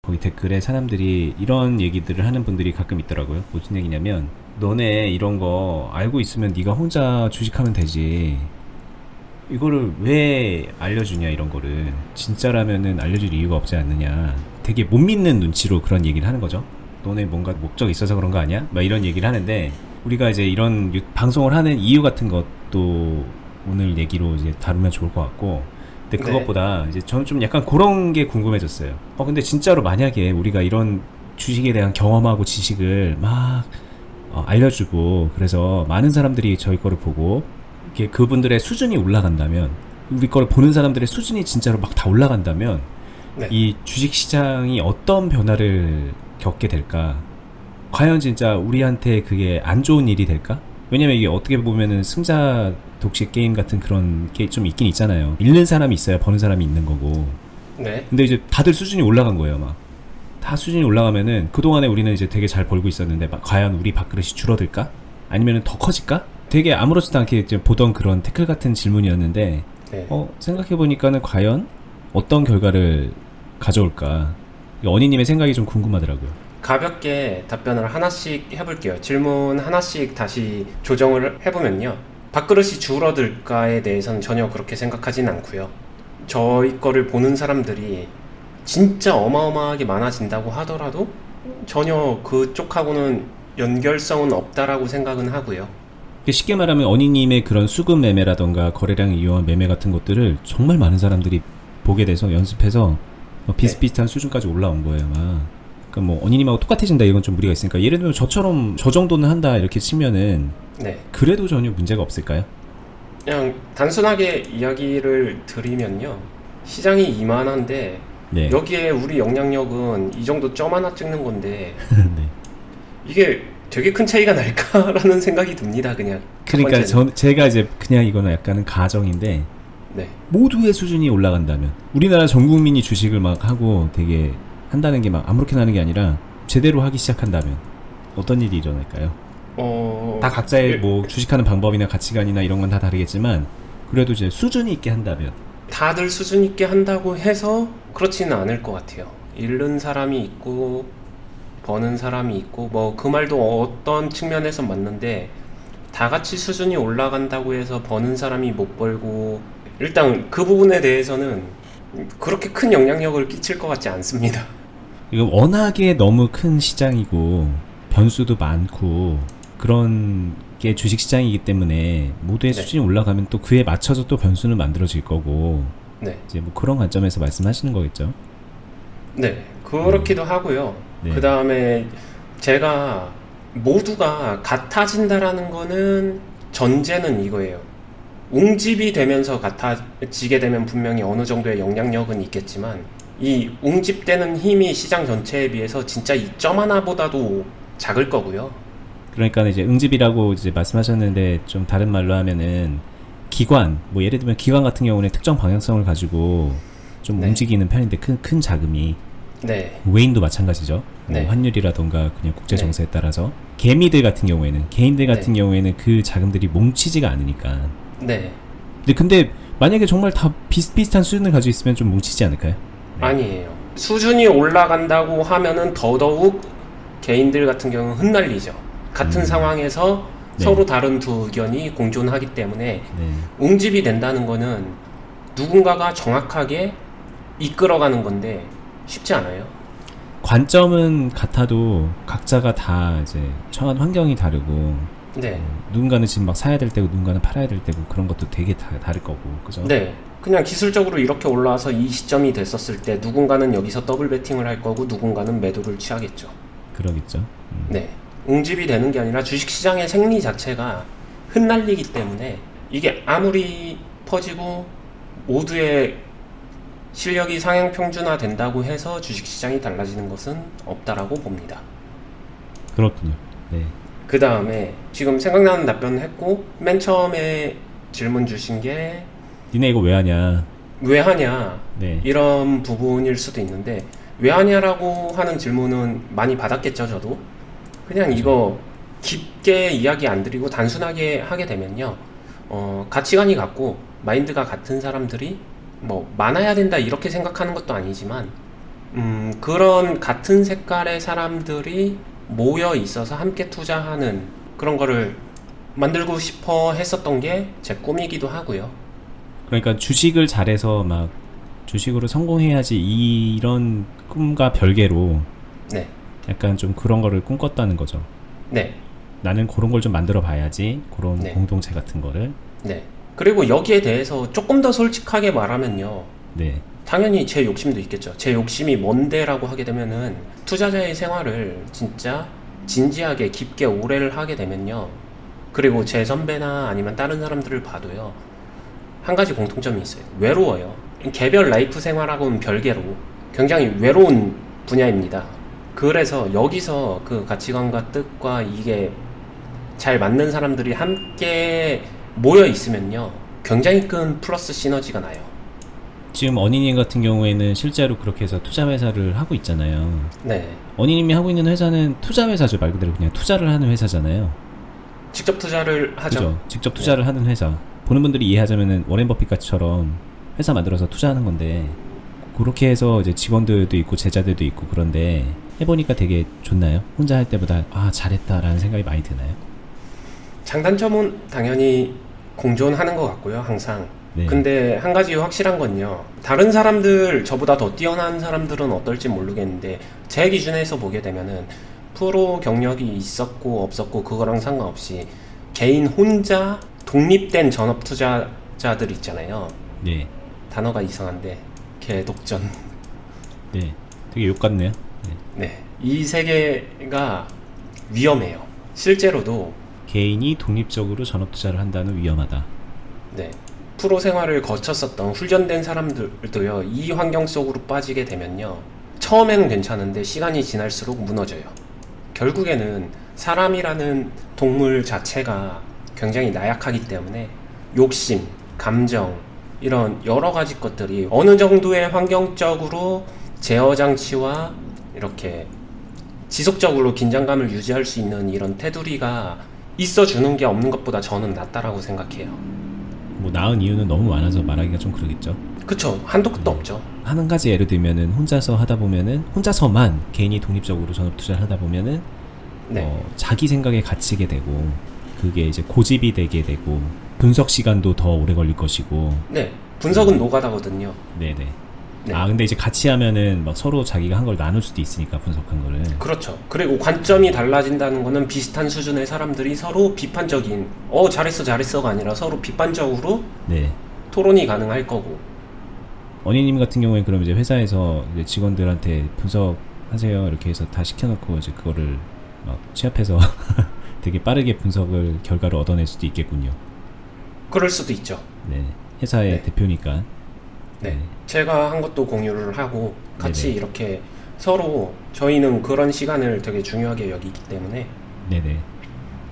거기 댓글에 사람들이 이런 얘기들을 하는 분들이 가끔 있더라고요. 무슨 얘기냐면 너네 이런 거 알고 있으면 네가 혼자 주식하면 되지. 이거를 왜 알려주냐 이런 거를. 진짜라면은 알려줄 이유가 없지 않느냐. 되게 못 믿는 눈치로 그런 얘기를 하는 거죠. 너네 뭔가 목적이 있어서 그런 거 아니야? 막 이런 얘기를 하는데 우리가 이제 이런 방송을 하는 이유 같은 것도 오늘 얘기로 이제 다루면 좋을 것 같고 근데 네. 그것보다 이제 저는 좀 약간 그런 게 궁금해졌어요. 근데 진짜로 만약에 우리가 이런 주식에 대한 경험하고 지식을 막 알려주고 그래서 많은 사람들이 저희 거를 보고 이렇게 그분들의 수준이 올라간다면 우리 거를 보는 사람들의 수준이 진짜로 막 다 올라간다면 네. 이 주식시장이 어떤 변화를 겪게 될까? 과연 진짜 우리한테 그게 안 좋은 일이 될까? 왜냐면 이게 어떻게 보면은 승자 독식 게임 같은 그런 게 좀 있긴 있잖아요. 잃는 사람이 있어야 버는 사람이 있는 거고. 네. 근데 이제 다들 수준이 올라간 거예요, 막. 다 수준이 올라가면은 그동안에 우리는 이제 되게 잘 벌고 있었는데 과연 우리 밥그릇이 줄어들까? 아니면은 더 커질까? 되게 아무렇지도 않게 이제 보던 그런 태클 같은 질문이었는데 네. 생각해보니까는 과연 어떤 결과를 가져올까? 언니님의 생각이 좀 궁금하더라고요. 가볍게 답변을 하나씩 해볼게요. 질문 하나씩 다시 조정을 해보면요. 밥그릇이 줄어들까에 대해서는 전혀 그렇게 생각하진 않고요. 저희 거를 보는 사람들이 진짜 어마어마하게 많아진다고 하더라도 전혀 그쪽하고는 연결성은 없다라고 생각은 하고요. 쉽게 말하면 언니님의 그런 수급 매매라던가 거래량 이용한 매매 같은 것들을 정말 많은 사람들이 보게 돼서 연습해서 네. 비슷비슷한 수준까지 올라온 거예요, 아마. 그러니까 뭐 언니님하고 똑같아진다 이건 좀 무리가 있으니까 예를 들면 저처럼 저 정도는 한다 이렇게 치면은 네. 그래도 전혀 문제가 없을까요? 그냥 단순하게 이야기를 드리면요. 시장이 이만한데 네. 여기에 우리 영향력은 이 정도 점 하나 찍는 건데 네. 이게 되게 큰 차이가 날까라는 생각이 듭니다. 그냥 첫 그러니까 번째는. 제가 이제 그냥 이거는 약간은 가정인데 네. 모두의 수준이 올라간다면 우리나라 전 국민이 주식을 막 하고 되게 한다는 게 막 아무렇게나 하는 게 아니라 제대로 하기 시작한다면 어떤 일이 일어날까요? 다 각자의 예, 뭐 주식하는 방법이나 가치관이나 이런 건 다 다르겠지만 그래도 이제 수준이 있게 한다면 다들 수준 있게 한다고 해서 그렇지는 않을 것 같아요. 잃는 사람이 있고 버는 사람이 있고 뭐 그 말도 어떤 측면에서 맞는데 다 같이 수준이 올라간다고 해서 버는 사람이 못 벌고 일단 그 부분에 대해서는 그렇게 큰 영향력을 끼칠 것 같지 않습니다. 이거 워낙에 너무 큰 시장이고 변수도 많고 그런 게 주식시장이기 때문에 모두의 네. 수준이 올라가면 또 그에 맞춰서 또 변수는 만들어질 거고 네. 이제 뭐 그런 관점에서 말씀하시는 거겠죠. 네. 그렇기도 하고요. 네. 그 다음에 제가 모두가 같아진다라는 거는 전제는 이거예요. 웅집이 되면서 같아지게 되면 분명히 어느 정도의 영향력은 있겠지만 이 웅집되는 힘이 시장 전체에 비해서 진짜 이 점 하나보다도 작을 거고요. 그러니까 이제 응집이라고 이제 말씀하셨는데 좀 다른 말로 하면은 기관 뭐 예를 들면 기관 같은 경우는 특정 방향성을 가지고 좀 네. 움직이는 편인데 큰 자금이 네. 외인도 마찬가지죠. 뭐 네. 환율이라던가 그냥 국제 네. 정세에 따라서 개미들 같은 경우에는 개인들 같은 네. 경우에는 그 자금들이 뭉치지가 않으니까. 네. 근데 만약에 정말 다 비슷비슷한 수준을 가지고 있으면 좀 뭉치지 않을까요? 네. 아니에요. 수준이 올라간다고 하면은 더더욱 개인들 같은 경우는 흩날리죠. 같은 상황에서 네. 서로 다른 두 의견이 공존하기 때문에 네. 웅집이 된다는 거는 누군가가 정확하게 이끌어가는 건데 쉽지 않아요. 관점은 같아도 각자가 다 이제 처한 환경이 다르고 네. 누군가는 지금 막 사야 될 때고 누군가는 팔아야 될 때고 그런 것도 되게 다를 거고 그죠? 네. 그냥 기술적으로 이렇게 올라와서 이 시점이 됐었을 때 누군가는 여기서 더블 베팅을 할 거고 누군가는 매도를 취하겠죠. 그러겠죠. 네. 웅집이 되는 게 아니라 주식시장의 생리 자체가 흩날리기 때문에 이게 아무리 퍼지고 모두의 실력이 상향 평준화 된다고 해서 주식시장이 달라지는 것은 없다라고 봅니다. 그렇군요. 네. 그 다음에 지금 생각나는 답변을 했고 맨 처음에 질문 주신 게 니네 이거 왜 하냐? 왜 하냐 네. 이런 부분일 수도 있는데 왜 하냐라고 하는 질문은 많이 받았겠죠. 저도 그냥 이거 깊게 이야기 안 드리고 단순하게 하게 되면요 가치관이 같고 마인드가 같은 사람들이 뭐 많아야 된다 이렇게 생각하는 것도 아니지만 그런 같은 색깔의 사람들이 모여 있어서 함께 투자하는 그런 거를 만들고 싶어 했었던 게 제 꿈이기도 하고요. 그러니까 주식을 잘해서 막 주식으로 성공해야지 이런 꿈과 별개로 네, 약간 좀 그런 거를 꿈꿨다는 거죠. 네, 나는 그런 걸 좀 만들어 봐야지. 그런 네. 공동체 같은 거를. 네. 그리고 여기에 대해서 조금 더 솔직하게 말하면요. 네. 당연히 제 욕심도 있겠죠. 제 욕심이 뭔데라고 하게 되면은 투자자의 생활을 진짜 진지하게 깊게 오래를 하게 되면요. 그리고 제 선배나 아니면 다른 사람들을 봐도요. 한 가지 공통점이 있어요. 외로워요. 개별 라이프 생활하고는 별개로 굉장히 외로운 분야입니다. 그래서 여기서 그 가치관과 뜻과 이게 잘 맞는 사람들이 함께 모여 있으면요. 굉장히 큰 플러스 시너지가 나요. 지금 어니님 같은 경우에는 실제로 그렇게 해서 투자 회사를 하고 있잖아요. 네. 어니님이 하고 있는 회사는 투자 회사죠. 말 그대로 그냥 투자를 하는 회사잖아요. 직접 투자를 하죠. 그죠? 직접 투자를 하는 회사. 보는 분들이 이해하자면은 워렌 버핏 같이처럼 회사 만들어서 투자하는 건데, 그렇게 해서 이제 직원들도 있고 제자들도 있고 그런데 해보니까 되게 좋나요? 혼자 할 때보다 아 잘했다라는 생각이 많이 드나요? 장단점은 당연히 공존하는 것 같고요. 항상. 네. 근데 한 가지 확실한 건요. 다른 사람들, 저보다 더 뛰어난 사람들은 어떨지 모르겠는데 제 기준에서 보게 되면은 프로 경력이 있었고 없었고 그거랑 상관없이 개인 혼자 독립된 전업 투자자들 있잖아요. 네. 단어가 이상한데 개독전. 네. 되게 욕 같네요. 네. 네. 이 세계가 위험해요. 실제로도 개인이 독립적으로 전업 투자를 한다는 위험하다. 네. 프로 생활을 거쳤었던 훈련된 사람들도요, 이 환경 속으로 빠지게 되면요, 처음에는 괜찮은데 시간이 지날수록 무너져요. 결국에는 사람이라는 동물 자체가 굉장히 나약하기 때문에 욕심, 감정, 이런 여러 가지 것들이 어느 정도의 환경적으로 제어 장치와 이렇게 지속적으로 긴장감을 유지할 수 있는 이런 테두리가 있어주는 게 없는 것보다 저는 낫다라고 생각해요. 뭐 나은 이유는 너무 많아서 말하기가 좀 그러겠죠. 그쵸. 한도 끝도 없죠. 한 가지 예를 들면은 혼자서 하다 보면은 혼자서만 개인이 독립적으로 전업 투자를 하다 보면은 네. 자기 생각에 갇히게 되고 그게 이제 고집이 되게 되고 분석 시간도 더 오래 걸릴 것이고. 네. 분석은 노가다거든요. 네네. 네. 아 근데 이제 같이 하면은 막 서로 자기가 한 걸 나눌 수도 있으니까 분석한 거를. 그렇죠. 그리고 관점이 달라진다는 거는 비슷한 수준의 사람들이 서로 비판적인 잘했어가 아니라 서로 비판적으로 네. 토론이 가능할 거고. 어니님 같은 경우에 그럼 이제 회사에서 이제 직원들한테 분석하세요 이렇게 해서 다 시켜놓고 이제 그거를 막 취합해서 되게 빠르게 분석을 결과를 얻어낼 수도 있겠군요. 그럴 수도 있죠. 네. 회사의 네. 대표니까. 네. 네. 제가 한 것도 공유를 하고 같이 네네. 이렇게 서로 저희는 그런 시간을 되게 중요하게 여기기 때문에 네네.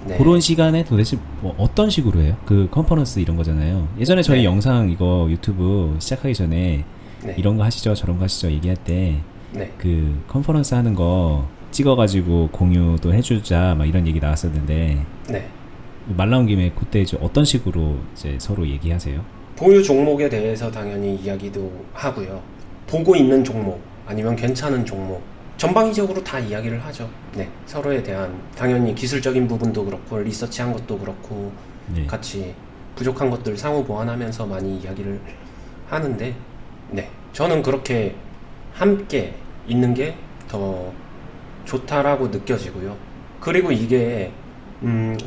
네. 그런 시간에 도대체 뭐 어떤 식으로 해요? 그 컨퍼런스 이런 거잖아요. 예전에 저희 네. 영상 이거 유튜브 시작하기 전에 네. 이런 거 하시죠 저런 거 하시죠 얘기할 때 네. 그 컨퍼런스 하는 거 찍어가지고 공유도 해주자 막 이런 얘기 나왔었는데 네. 말 나온 김에 그때 이제 어떤 식으로 이제 서로 얘기하세요? 보유 종목에 대해서 당연히 이야기도 하고요. 보고 있는 종목 아니면 괜찮은 종목 전방위적으로 다 이야기를 하죠. 네, 서로에 대한 당연히 기술적인 부분도 그렇고 리서치한 것도 그렇고 네. 같이 부족한 것들 상호 보완하면서 많이 이야기를 하는데 네, 저는 그렇게 함께 있는 게 더 좋다라고 느껴지고요. 그리고 이게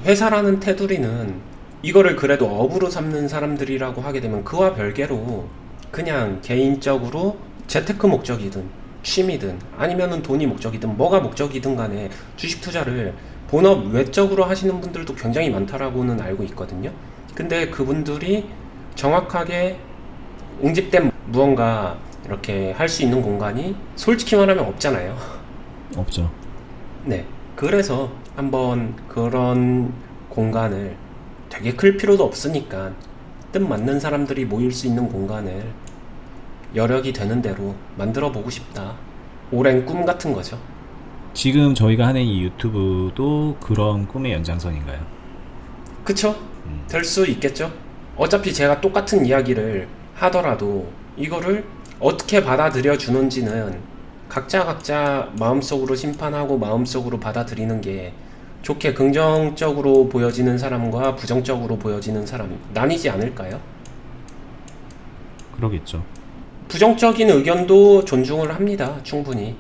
회사라는 테두리는 이거를 그래도 업으로 삼는 사람들이라고 하게 되면 그와 별개로 그냥 개인적으로 재테크 목적이든 취미든 아니면은 돈이 목적이든 뭐가 목적이든 간에 주식 투자를 본업 외적으로 하시는 분들도 굉장히 많다라고는 알고 있거든요. 근데 그분들이 정확하게 옹집된 무언가 이렇게 할 수 있는 공간이 솔직히 말하면 없잖아요. 없죠. 네. 그래서 한번 그런 공간을 되게 클 필요도 없으니까 뜻 맞는 사람들이 모일 수 있는 공간을 여력이 되는 대로 만들어 보고 싶다. 오랜 꿈 같은 거죠. 지금 저희가 하는 이 유튜브도 그런 꿈의 연장선인가요? 그쵸? 될 수 있겠죠? 어차피 제가 똑같은 이야기를 하더라도 이거를 어떻게 받아들여 주는지는 각자 마음속으로 심판하고 마음속으로 받아들이는 게 좋게 긍정적으로 보여지는 사람과 부정적으로 보여지는 사람 나뉘지 않을까요? 그러겠죠. 부정적인 의견도 존중을 합니다. 충분히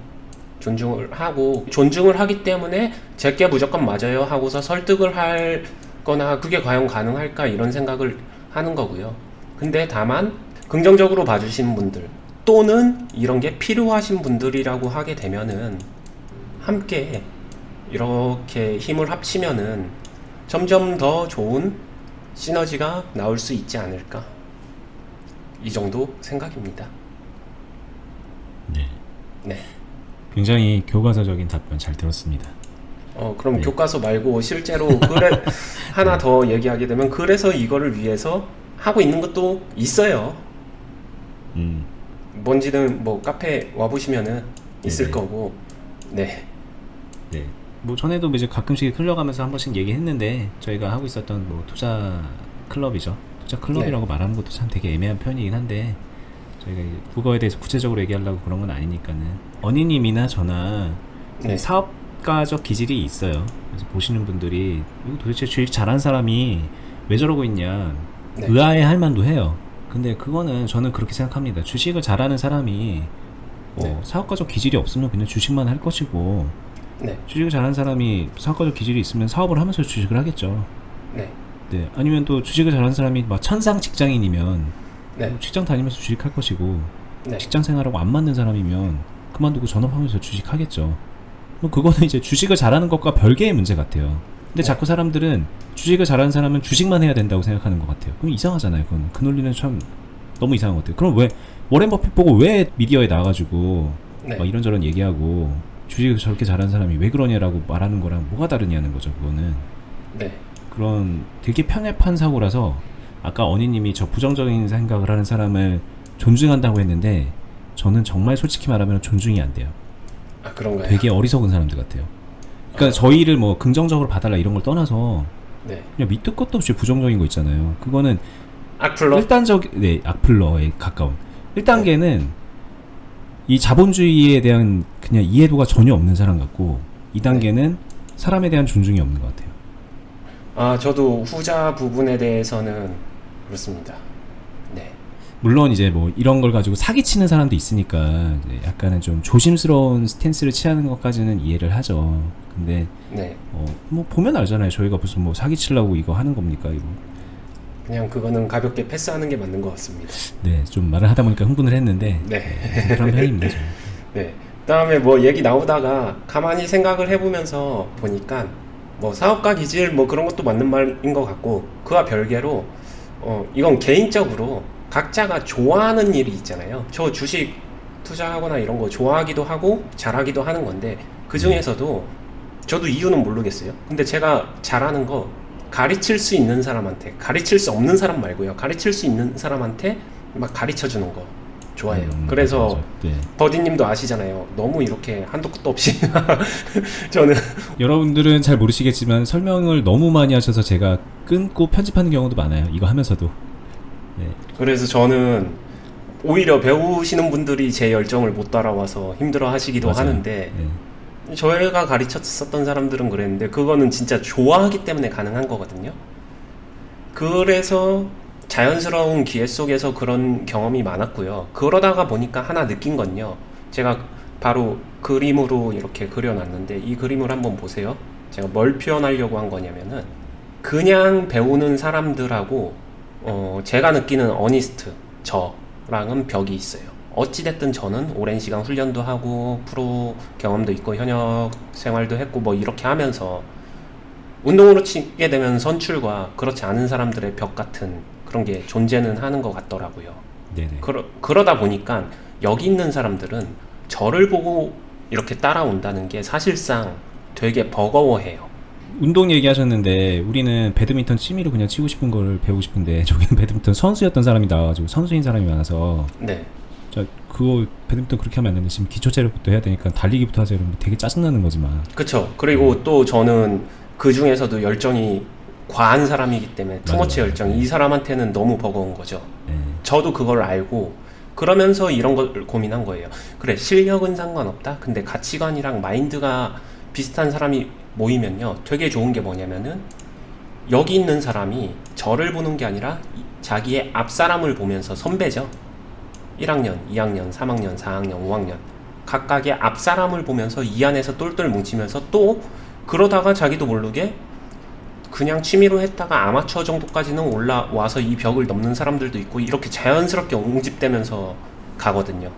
존중을 하고, 존중을 하기 때문에 제게 무조건 맞아요 하고서 설득을 할 거나 그게 과연 가능할까 이런 생각을 하는 거고요. 근데 다만 긍정적으로 봐주시는 분들 또는 이런 게 필요하신 분들이라고 하게 되면은 함께 이렇게 힘을 합치면은 점점 더 좋은 시너지가 나올 수 있지 않을까, 이 정도 생각입니다. 네. 네. 굉장히 교과서적인 답변 잘 들었습니다. 그럼 네. 교과서 말고 실제로 글에 하나 더 얘기하게 되면, 그래서 이거를 위해서 하고 있는 것도 있어요. 뭔지는 뭐 카페 와보시면은 있을 네네. 거고. 네. 네. 뭐 전에도 이제 가끔씩 흘러가면서 한 번씩 얘기했는데, 저희가 하고 있었던 뭐 투자 클럽이죠. 투자 클럽이라고 말하는 것도 참 되게 애매한 표현이긴 한데, 저희가 그거에 대해서 구체적으로 얘기하려고 그런 건 아니니까는, 언니님이나 저나 네. 사업가적 기질이 있어요. 그래서 보시는 분들이 이거 도대체 주식 잘하는 사람이 왜 저러고 있냐, 네. 의아해할 만도 해요. 근데 그거는 저는 그렇게 생각합니다. 주식을 잘하는 사람이 네. 사업가적 기질이 없으면 그냥 주식만 할 것이고, 네. 주식을 잘하는 사람이 사업가적 기질이 있으면 사업을 하면서 주식을 하겠죠. 네. 네. 아니면 또 주식을 잘하는 사람이 막 천상 직장인이면 네. 직장 다니면서 주식할 것이고, 네. 직장 생활하고 안 맞는 사람이면 그만두고 전업하면서 주식하겠죠. 뭐 그거는 이제 주식을 잘하는 것과 별개의 문제 같아요. 근데 네. 자꾸 사람들은 주식을 잘하는 사람은 주식만 해야 된다고 생각하는 것 같아요. 그럼 이상하잖아요. 그건 그 논리는 참 너무 이상한 것 같아요. 그럼 왜 워렌 버핏 보고 왜 미디어에 나와가지고 네. 막 이런저런 얘기하고 주식을 저렇게 잘하는 사람이 왜 그러냐라고 말하는 거랑 뭐가 다르냐는 거죠. 그거는 네. 그런 되게 편협한 사고라서, 아까 언니님이 저 부정적인 생각을 하는 사람을 존중한다고 했는데, 저는 정말 솔직히 말하면 존중이 안 돼요. 아, 그런가요? 되게 어리석은 사람들 같아요. 그러니까 저희를 뭐 긍정적으로 봐달라 이런 걸 떠나서 네. 그냥 밑도 끝도 없이 부정적인 거 있잖아요. 그거는 악플러? 네, 악플러에 가까운 1단계는 이 자본주의에 대한 그냥 이해도가 전혀 없는 사람 같고, 2단계는 사람에 대한 존중이 없는 것 같아요. 아, 저도 후자 부분에 대해서는 그렇습니다. 네. 물론 이제 뭐 이런 걸 가지고 사기치는 사람도 있으니까 이제 약간은 좀 조심스러운 스탠스를 취하는 것까지는 이해를 하죠. 근데 네. 뭐 보면 알잖아요. 저희가 무슨 뭐 사기치려고 이거 하는 겁니까 이거. 그냥 그거는 가볍게 패스하는 게 맞는 것 같습니다. 네, 좀 말을 하다 보니까 흥분을 했는데, 네. 그런 편입니다. 저는. 네. 그다음에 뭐 얘기 나오다가 가만히 생각을 해보면서 보니까 뭐 사업가 기질 뭐 그런 것도 맞는 말인 것 같고, 그와 별개로 이건 개인적으로 각자가 좋아하는 일이 있잖아요. 저 주식 투자하거나 이런 거 좋아하기도 하고 잘하기도 하는 건데, 그 중에서도 저도 이유는 모르겠어요. 근데 제가 잘하는 거 가르칠 수 있는 사람한테, 가르칠 수 없는 사람 말고요, 가르칠 수 있는 사람한테 막 가르쳐 주는 거 좋아해요. 그래서 맞아. 네. 버디님도 아시잖아요. 너무 이렇게 한도 끝도 없이 저는 여러분들은 잘 모르시겠지만 설명을 너무 많이 하셔서 제가 끊고 편집하는 경우도 많아요. 이거 하면서도. 네. 그래서 저는 오히려 배우시는 분들이 제 열정을 못 따라와서 힘들어 하시기도 맞아요. 하는데, 네. 저희가 가르쳤었던 사람들은 그랬는데 그거는 진짜 좋아하기 때문에 가능한 거거든요. 그래서 자연스러운 기회 속에서 그런 경험이 많았고요. 그러다가 보니까 하나 느낀 건요, 제가 바로 그림으로 이렇게 그려놨는데, 이 그림을 한번 보세요. 제가 뭘 표현하려고 한 거냐면은, 그냥 배우는 사람들하고 제가 느끼는 어니스트 저랑은 벽이 있어요. 어찌됐든 저는 오랜 시간 훈련도 하고 프로 경험도 있고 현역 생활도 했고 뭐 이렇게 하면서, 운동으로 치게 되면 선출과 그렇지 않은 사람들의 벽 같은 그런 게 존재는 하는 것 같더라고요. 네네. 그러다 보니까 여기 있는 사람들은 저를 보고 이렇게 따라온다는 게 사실상 되게 버거워해요. 운동 얘기하셨는데, 우리는 배드민턴 취미로 그냥 치고 싶은 걸 배우고 싶은데, 저기는 배드민턴 선수였던 사람이 나와가지고 선수인 사람이 많아서, 네. 자, 그거 배드민턴 그렇게 하면 안 되는데 지금 기초 체력부터 해야 되니까 달리기부터 하자 이러면 되게 짜증나는 거지만. 그쵸. 그리고 또 저는 그 중에서도 열정이 과한 사람이기 때문에 투머치 맞아. 열정, 이 사람한테는 너무 버거운 거죠. 네. 저도 그걸 알고 그러면서 이런 걸 고민한 거예요. 그래, 실력은 상관없다. 근데 가치관이랑 마인드가 비슷한 사람이 모이면요, 되게 좋은 게 뭐냐면은 여기 있는 사람이 저를 보는 게 아니라 자기의 앞 사람을 보면서, 선배죠. 1학년, 2학년, 3학년, 4학년, 5학년 각각의 앞 사람을 보면서 이 안에서 똘똘 뭉치면서, 또 그러다가 자기도 모르게 그냥 취미로 했다가 아마추어 정도까지는 올라와서 이 벽을 넘는 사람들도 있고, 이렇게 자연스럽게 옹집되면서 가거든요.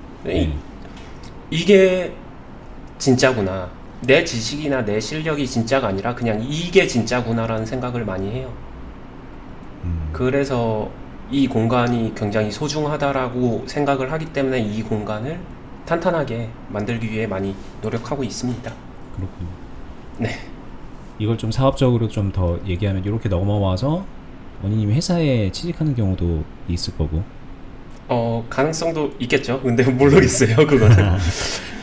이게 진짜구나. 내 지식이나 내 실력이 진짜가 아니라 그냥 이게 진짜구나라는 생각을 많이 해요. 그래서 이 공간이 굉장히 소중하다라고 생각을 하기 때문에 이 공간을 탄탄하게 만들기 위해 많이 노력하고 있습니다. 그렇군요. 네. 이걸 좀 사업적으로 좀 더 얘기하면 이렇게 넘어와서 원희님이 회사에 취직하는 경우도 있을 거고. 가능성도 있겠죠. 근데 모르겠어요, 그거는.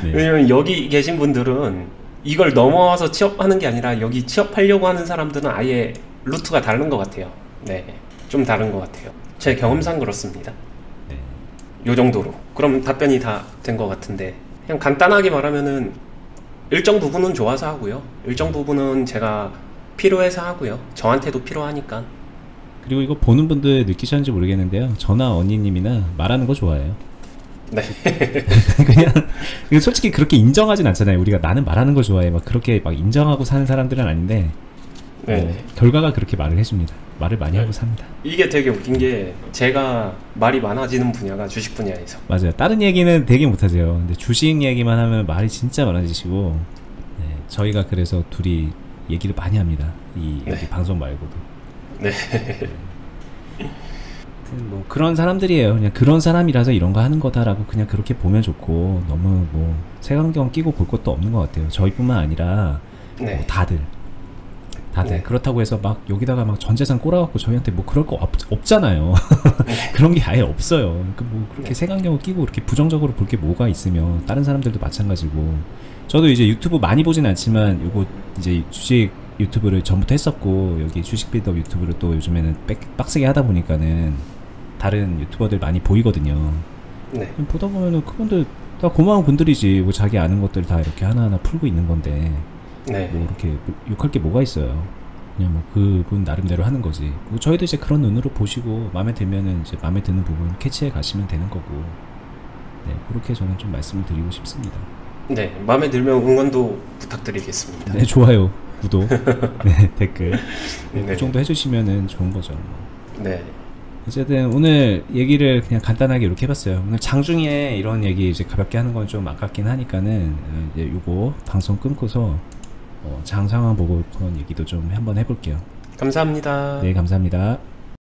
네. 왜냐면 여기 계신 분들은 이걸 넘어와서 취업하는 게 아니라 여기 취업하려고 하는 사람들은 아예 루트가 다른 것 같아요. 네, 좀 다른 것 같아요. 제 경험상 그렇습니다. 네. 요 정도로. 그럼 답변이 다 된 것 같은데, 그냥 간단하게 말하면은 일정 부분은 좋아서 하고요, 일정 부분은 제가 필요해서 하고요. 저한테도 필요하니까. 그리고 이거 보는 분들 느끼셨는지 모르겠는데요, 저나 언니님이나 말하는 거 좋아해요. 네. 그냥 이거 솔직히 그렇게 인정하진 않잖아요. 우리가 나는 말하는 거 좋아해 막 그렇게 막 인정하고 사는 사람들은 아닌데, 네. 결과가 그렇게 말을 해줍니다. 말을 많이 하고 삽니다. 이게 되게 웃긴 게, 제가 말이 많아지는 분야가 주식 분야에서. 맞아요. 다른 얘기는 되게 못하세요. 근데 주식 얘기만 하면 말이 진짜 많아지시고, 네, 저희가 그래서 둘이 얘기를 많이 합니다. 여기 방송 말고도. 네. 뭐 그런 사람들이에요. 그냥 그런 사람이라서 이런 거 하는 거다라고 그냥 그렇게 보면 좋고, 너무 뭐 색안경 끼고 볼 것도 없는 것 같아요. 저희뿐만 아니라 네. 뭐 다들 네. 그렇다고 해서 막 여기다가 막 전재산 꼬라갖고 저희한테 뭐 그럴 거 없잖아요. 그런 게 아예 없어요. 그러니까 뭐 그렇게 색안경을 끼고 그렇게 부정적으로 볼 게 뭐가 있으면, 다른 사람들도 마찬가지고. 저도 이제 유튜브 많이 보진 않지만 요거 이제 주식 유튜브를 전부터 했었고, 여기 주식 빌더 유튜브를 또 요즘에는 빡세게 하다 보니까는 다른 유튜버들 많이 보이거든요. 네. 보다 보면은 그분들 다 고마운 분들이지, 뭐 자기 아는 것들 다 이렇게 하나하나 풀고 있는 건데, 네. 뭐 이렇게 욕할 게 뭐가 있어요. 그냥 뭐 그분 나름대로 하는 거지. 뭐 저희도 이제 그런 눈으로 보시고, 마음에 들면은 이제 마음에 드는 부분 캐치해 가시면 되는 거고. 네, 그렇게 저는 좀 말씀을 드리고 싶습니다. 네, 마음에 들면 응원도 부탁드리겠습니다. 네, 좋아요, 구독, 네, 댓글, 네, 네. 그 정도 해주시면은 좋은 거죠. 네. 어쨌든 오늘 얘기를 그냥 간단하게 이렇게 해봤어요. 오늘 장중에 이런 얘기 이제 가볍게 하는 건 좀 아깝긴 하니까는 이제 요거 방송 끊고서 장 상황 보고 그런 얘기도 좀 한번 해볼게요. 감사합니다. 네, 감사합니다.